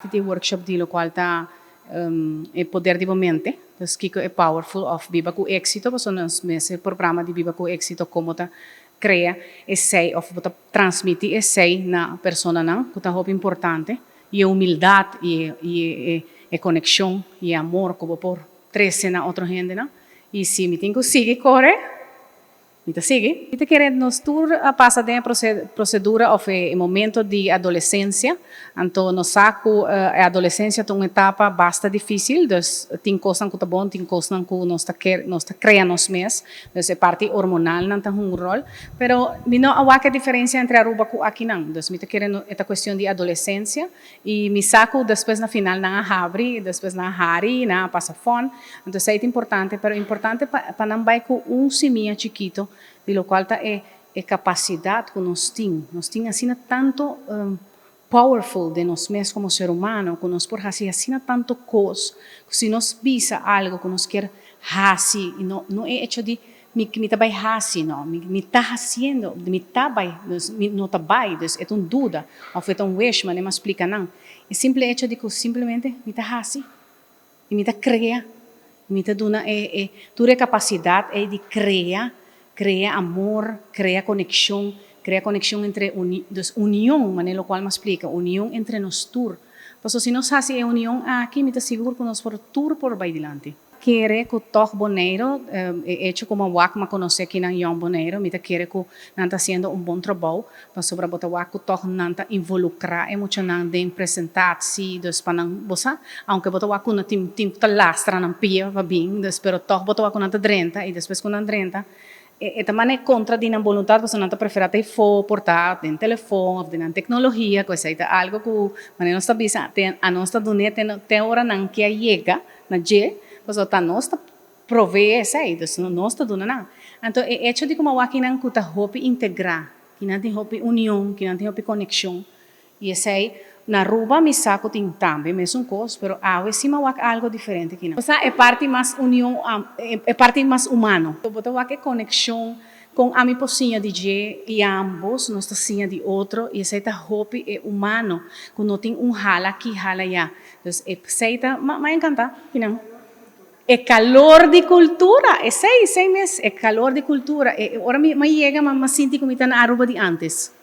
Este workshop di lo qual tá é poder de mente, dus kiko é powerful of Viva com Éxito, porque nós nesse programa de Viva com Éxito como tá cria esse of bota transmitir esse na persona não, que tá muito importante e humildade e conexão e amor como por trece na outra gente não, e se me tem que seguir corre Então, sigue. Te querem nos tour a passar de procedura of momento de adolescência. Então, no saco a adolescência é uma etapa bastante difícil. Dus, tem coisas que estão bom, tem coisas que nós criamos nós mesmos. Dus, a parte hormonal não tem um rol. Pero, não há que diferença entre Aruba e aqui não. Dus, me te querem esta questão de adolescência e me saco depois na final na abre, depois na hari, na passa fone. Então, isso é importante. Pero importante para não vai com seminha chiquito. De lo qual é capacidade que nós temos. Nós temos assim tanto powerful de nós mesmos como ser humano, que nós por fazer assim tanto coisa, que se nós visa algo que nós quer fazer, não é hecho de me está vai fazer, não, me está fazendo, me está vai, não está vai, é uma dúvida, ou é um wish, mas não explica não. É simple hecho de que simplesmente me está fazendo, e me está criar, me está dando toda a capacidade de criar. Crea amor, crea conexão entre união, maneira qual me explica, união entre nós todos. Porque se nós fazemos a união aqui, me está seguro que nós por tour por vai dilante. Quer que o toque boneiro, hecho como o Wak me conhece aqui na Ion Boneiro, me está quer que não está fazendo bom trabalho, para sobre botar o Wak o toque não está involucrar emocional de apresentar-se, dos para não botar, aunque botar o Wak não tem que lastra não pia, vai bem, pero toque botar o Wak não está drenta e depois quando drenta também é contra de não vontade, você não está preferindo ter fone, portátil, tem telefone, tem tecnologia, coisa é algo que mas nós está pensando, a nossa dunia tem hora não que chega, na je, você está nós provee essa aí, então nós está dando não. Então é hecho de como aqui não que está hope integrar, que não tem hope união, que não tem hope conexão, e essa aí na Aruba me saco tem também mesmo coisa, pero a sim algo diferente aqui não. Essa é parte mais união, é parte mais humano. Eu boto aqui conexão com a minha pocinha de je e ambos, nós pocinha de outro e essa hope é humano, que não tem jala aqui, jala já. Então essa me encanta, não? É calor de cultura, é sei mesmo, é calor de cultura. Agora me chega, mas sinto como está na Aruba de antes.